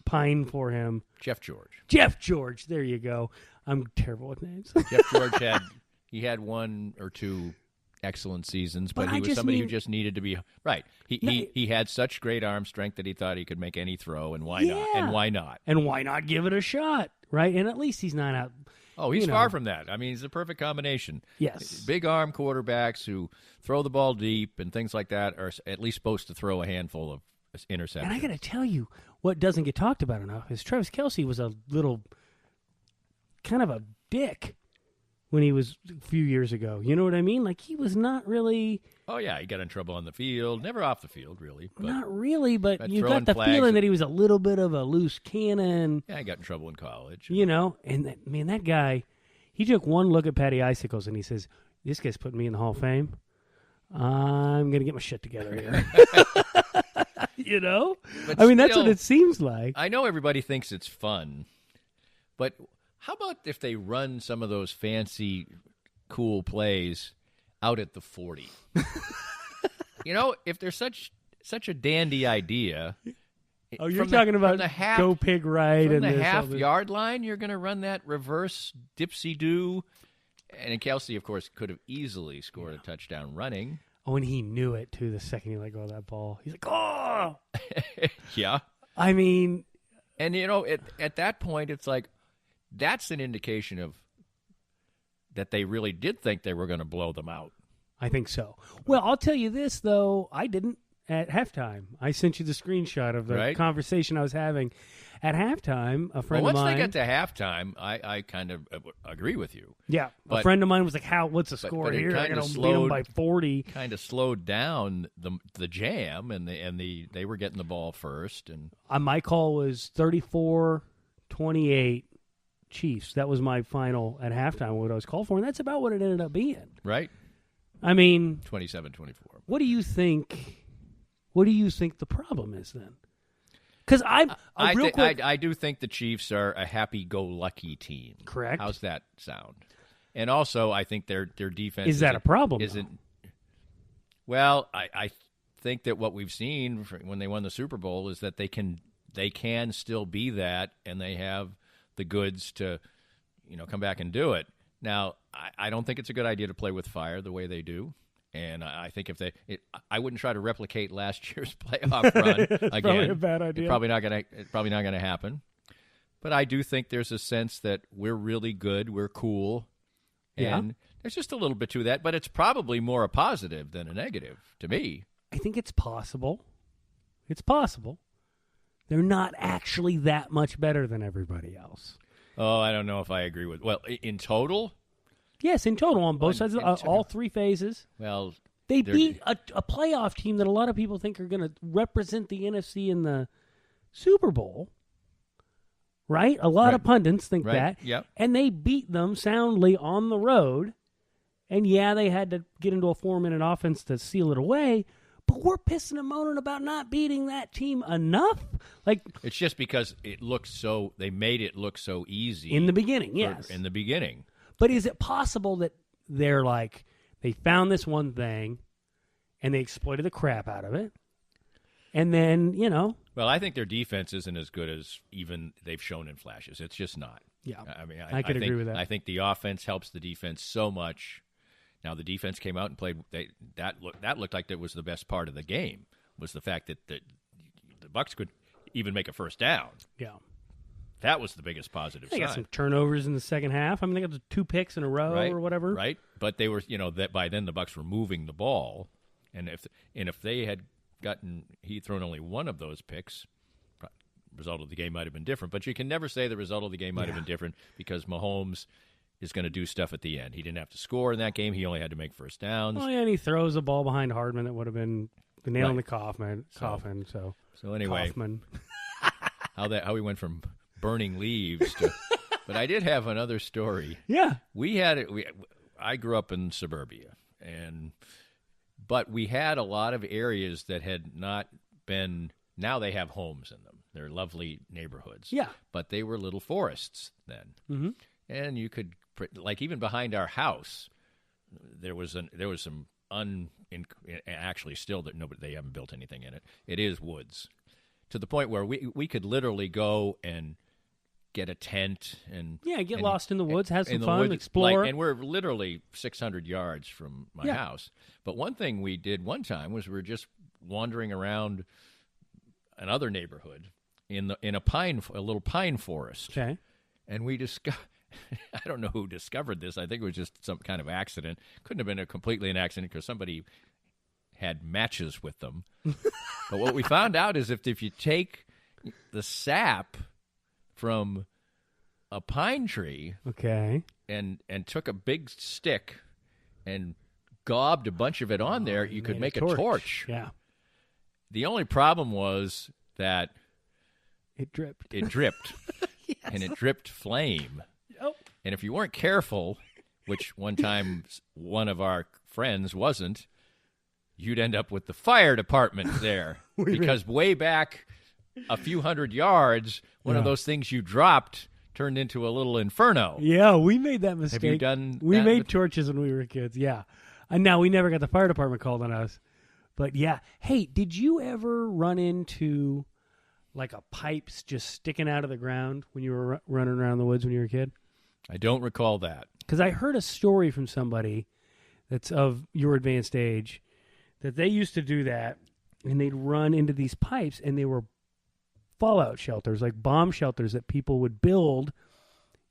pine for him. Jeff George. Jeff George. There you go. I'm terrible with names. Jeff George had 1 or 2 excellent seasons, but he was somebody who just needed to be right. He had such great arm strength that he thought he could make any throw, and why not? And why not? And why not give it a shot, right? And at least he's not out. Oh, he's far from that. He's a perfect combination. Yes. Big arm quarterbacks who throw the ball deep and things like that are at least supposed to throw a handful of interceptions. And I got to tell you, what doesn't get talked about enough is Travis Kelce was a little kind of a dick when he was a few years ago. You know what I mean? He was not really... Oh, yeah, he got in trouble on the field. Never off the field, really. But not really, but you got the feeling that he was a little bit of a loose cannon. Yeah, he got in trouble in college. And that guy, he took one look at Patty Icicles and he says, this guy's putting me in the Hall of Fame. I'm going to get my shit together here. But that's what it seems like. I know everybody thinks it's fun, but... How about if they run some of those fancy, cool plays out at the 40? If there's such a dandy idea, Oh, you're from talking from about the half, go pig right from and the this, all half this. yard line. You're going to run that reverse dipsy do, and Kelsey, of course, could have easily scored a touchdown running. Oh, and he knew it too. The second he let go of that ball, he's like, "Oh!" Yeah, I mean, and at that point, it's like that's an indication of that they really did think they were going to blow them out. I think so. Well, I'll tell you this though, I didn't at halftime. I sent you the screenshot of the Right. conversation I was having at halftime. A friend Well, of once mine. they get to halftime, I kind of agree with you. Yeah, a But- friend of mine was like, "How? What's the score but it here? I kinda gotta beat them slowed- by 40." Kind of slowed down the jam, and they were getting the ball first, and My call was 34-28 Chiefs. That was my final at halftime. What I was called for, and that's about what it ended up being. right, I mean, 27-24. what do you think? What do you think the problem is then? Because I do think the Chiefs are a happy-go-lucky team. Correct. How's that sound? And also, I think their defense Is that a problem, Isn't well. I think that what we've seen when they won the Super Bowl is that they can still be that, and they have the goods to come back and do it. Now, I don't think it's a good idea to play with fire the way they do. And I think I wouldn't try to replicate last year's playoff run again. probably a bad idea. It's probably not going to happen. But I do think there's a sense that we're really good, we're cool, and there's just a little bit to that. But it's probably more a positive than a negative to me. I think it's possible. It's possible. They're not actually that much better than everybody else. Oh, I don't know if I agree with. Well, in total, Yes, in total on both sides, all three phases. well, They they're- beat a playoff team that a lot of people think are going to represent the NFC in the Super Bowl. Right? A lot of pundits think Right, that. yep. And they beat them soundly on the road. And yeah, they had to get into a 4-minute offense to seal it away. But we're pissing and moaning about not beating that team enough. Like It's just because they made it look so easy in the beginning, yes. in the beginning. But is it possible that they're like, they found this one thing and they exploited the crap out of it? And then, Well, I think their defense isn't as good as even they've shown in flashes. It's just not. Yeah. I mean, I could think, agree with that. I think the offense helps the defense so much. Now, the defense came out and played. That looked like that was the best part of the game, was the fact that the Bucs could even make a first down. yeah. That was the biggest positive They sign. got some turnovers in the second half. I mean, they got the 2 picks in a row Right, or whatever. Right, but they were, that by then the Bucs were moving the ball, and if they had he'd thrown only one of those picks, the result of the game might have been different. But you can never say the result of the game might have been different because Mahomes is going to do stuff at the end. He didn't have to score in that game. He only had to make first downs. Oh, yeah, and he throws a ball behind Hardman that would have been the nail in the coffin. So anyway, Kaufman. how we went from burning leaves to. But I did have another story. Yeah. I grew up in suburbia, but we had a lot of areas that had not been. Now they have homes in them. They're lovely neighborhoods. Yeah. But they were little forests then, and you could even behind our house, there was some actually still that they haven't built anything in it. It is woods, to the point where we could literally go and get a tent and get lost in the woods, have some in the fun, woods, explore. and we're literally 600 yards from my house. But one thing we did one time was we were just wandering around another neighborhood in a little pine forest. Okay. And we discovered, I don't know who discovered this. I think it was just some kind of accident. Couldn't have been completely an accident because somebody had matches with them. But what we found out is if you take the sap from a pine tree, Okay. and took a big stick and gobbed a bunch of it on there, you could make a torch. Yeah. The only problem was that It dripped. it dripped, and it dripped flame. Oh. And if you weren't careful, which one time one of our friends wasn't, you'd end up with the fire department there. Because way back a few hundred yards, one of those things you dropped turned into a little inferno. Yeah, we made that mistake. Have you done We that? made torches when we were kids, yeah. And now we never got the fire department called on us. But yeah. Hey, did you ever run into like a pipe's just sticking out of the ground when you were running around the woods when you were a kid? I don't recall that. Because I heard a story from somebody that's of your advanced age that they used to do that, and they'd run into these pipes, and they were fallout shelters, like bomb shelters that people would build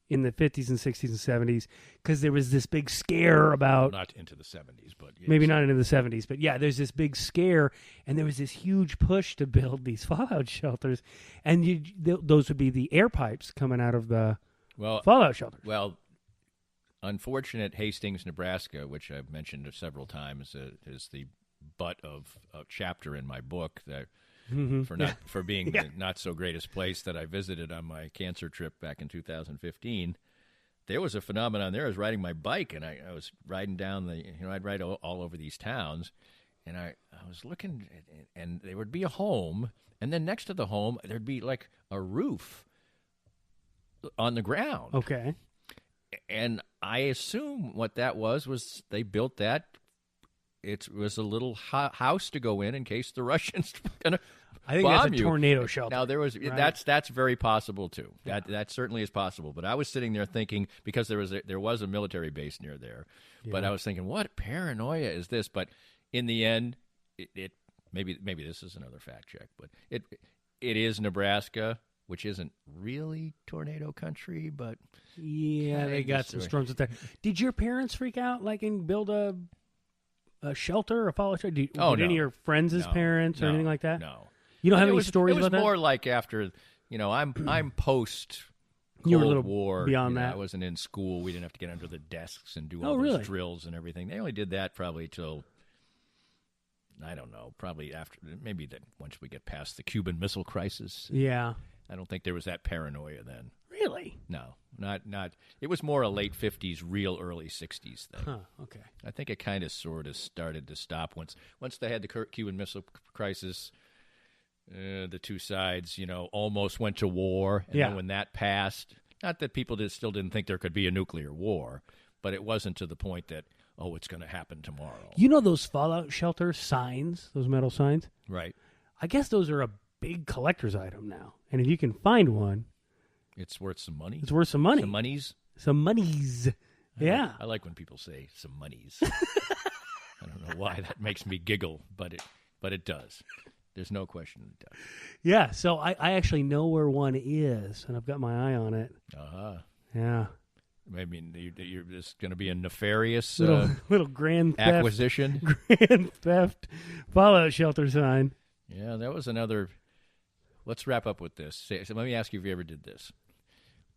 in the 50s and 60s and 70s because there was this big scare about... Not into the 70s, but... Yes. Maybe not into the 70s, but yeah, there's this big scare, and there was this huge push to build these fallout shelters, and those would be the air pipes coming out of the fallout shelters. Well, unfortunate Hastings, Nebraska, which I've mentioned several times, is the butt of a chapter in my book that... For being the not so greatest place that I visited on my cancer trip back in 2015, there was a phenomenon there. I was riding my bike, and I was riding down I'd ride all over these towns, and I was looking, and there would be a home, and then next to the home there'd be like a roof on the ground. Okay. And I assume what that was they built that. It was a little house to go in case the Russians were going to I think bomb that's a you. tornado shelter. Now there was right? that's very possible too. That certainly is possible. But I was sitting there thinking because there was a military base near there. Yeah. But I was thinking, what paranoia is this? But in the end, it maybe this is another fact check, but it is Nebraska, which isn't really tornado country, but yeah, they got some storms there. Did your parents freak out and build a shelter, a fallout shelter? Did any of your friends' parents or anything like that? No. You don't have any stories about that? It was more like after, I'm post you were a Cold little War. beyond that. I wasn't in school. We didn't have to get under the desks and do all those drills and everything. They only did that probably till, I don't know, probably after, maybe once we get past the Cuban Missile Crisis. Yeah. I don't think there was that paranoia then. Really? No, not. It was more a late 50s, real early 60s thing. Huh, okay. I think it kind of sort of started to stop once they had the Cuban Missile Crisis. The two sides, almost went to war. And then when that passed, not that people still didn't think there could be a nuclear war, but it wasn't to the point that, it's going to happen tomorrow. You know those fallout shelter signs, those metal signs? Right. I guess those are a big collector's item now. And if you can find one... It's worth some money. It's worth some money. Some monies. Some monies. Yeah. I like when people say some monies. I don't know why that makes me giggle, but it does. There's no question it does. Yeah, so I actually know where one is, and I've got my eye on it. Uh-huh. Yeah. Maybe you're just going to be a nefarious little grand theft, acquisition. Grand theft fallout shelter sign. Yeah, that was another. Let's wrap up with this. So let me ask you if you ever did this.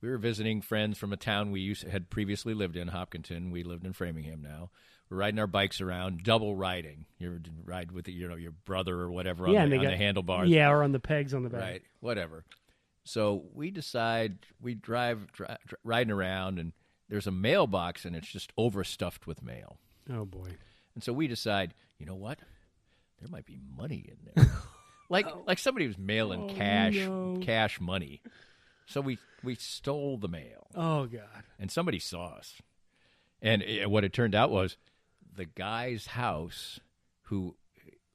We were visiting friends from a town we had previously lived in, Hopkinton. We lived in Framingham now. We're riding our bikes around, double riding. You ride with your brother or whatever on the handlebars. Yeah, or on the pegs on the back. Right, whatever. So we decide, we drive riding around, and there's a mailbox, and it's just overstuffed with mail. Oh, boy. And so we decide, you know what? There might be money in there. like somebody was mailing cash money. So we stole the mail. Oh, God. And somebody saw us. And what it turned out was the guy's house,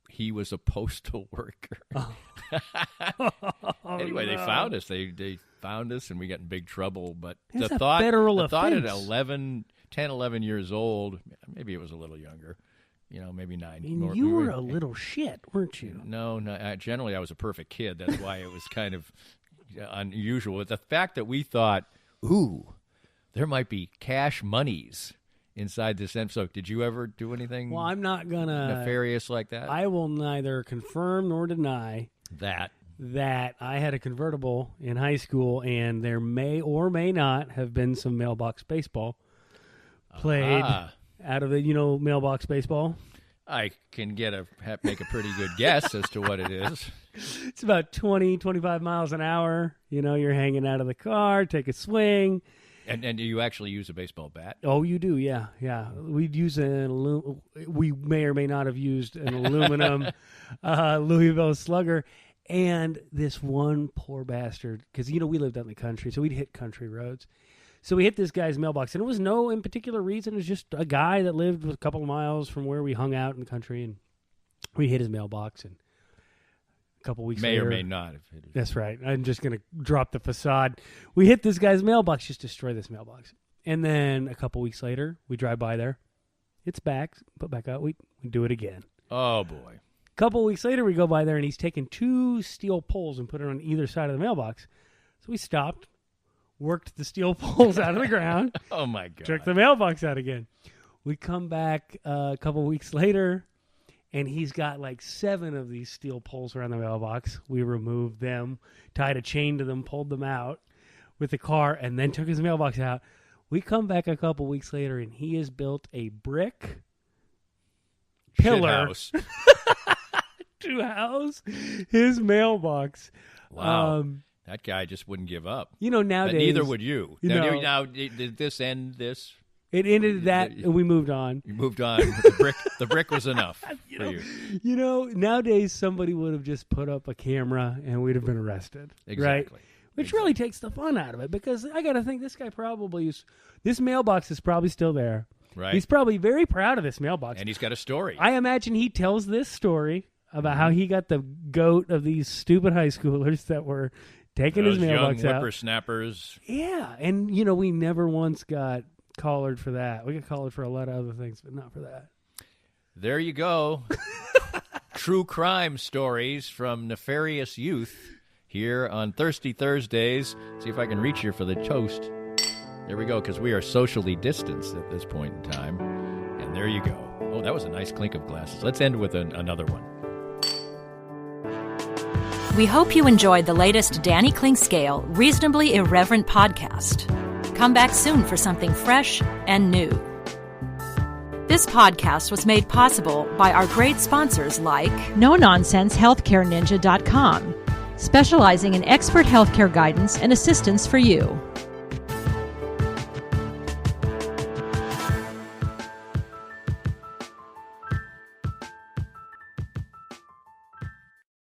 he was a postal worker. Oh. Anyway, they found us. They found us, and we got in big trouble. But That's the thought at 10, 11 years old, maybe it was a little younger, maybe 9. And you were a little shit, weren't you? No. Generally, I was a perfect kid. That's why it was kind of unusual. The fact that we thought, ooh, there might be cash monies inside this envelope. Did you ever do anything Well, I'm not going to nefarious like that? I will neither confirm nor deny that I had a convertible in high school, and there may or may not have been some mailbox baseball played out of the, mailbox baseball. I can make a pretty good guess as to what it is. It's about 20, 25 miles an hour. You're hanging out of the car, take a swing. And do you actually use a baseball bat? Oh, you do, yeah. We'd use we may or may not have used an aluminum Louisville Slugger. And this one poor bastard, because, we lived out in the country, so we'd hit country roads. So we hit this guy's mailbox, and it was no in particular reason. It was just a guy that lived a couple of miles from where we hung out in the country, and we hit his mailbox, and couple weeks May later. or may not have hit it. That's right. I'm just going to drop the facade. We hit this guy's mailbox, just destroy this mailbox. And then a couple weeks later, we drive by there. It's back, put back out. We do it again. Oh, boy. A couple weeks later, we go by there, and he's taken 2 steel poles and put it on either side of the mailbox. So we stopped, worked the steel poles out of the ground, Oh, my God. took the mailbox out again. We come back a couple weeks later, and he's got like 7 of these steel poles around the mailbox. We removed them, tied a chain to them, pulled them out with the car, and then took his mailbox out. We come back a couple weeks later, and he has built a brick pillar Shithouse. to house his mailbox. Wow. That guy just wouldn't give up. You know, But nowadays... neither would you. You know- Now, did this end this? It ended that, and we moved on. You moved on. The brick was enough for you. You know, nowadays somebody would have just put up a camera, and we'd have been arrested. Right? Exactly. Which really takes the fun out of it, because I got to think this guy probably is... This mailbox is probably still there. Right. He's probably very proud of this mailbox. And he's got a story. I imagine he tells this story about how he got the goat of these stupid high schoolers that were taking Those his mailbox young out. whippersnappers. Yeah, and, you know, we never once got collared for that. We got collared for a lot of other things, but not for that. There you go. True crime stories from nefarious youth here on Thirsty Thursdays. See if I can reach here for the toast. There we go, because we are socially distanced at this point in time. And there you go. Oh, that was a nice clink of glasses. Let's end with another one. We hope you enjoyed the latest Danny Clinkscale Reasonably Irreverent podcast. Come back soon for something fresh and new. This podcast was made possible by our great sponsors like NoNonsenseHealthcareNinja.com, specializing in expert healthcare guidance and assistance for you.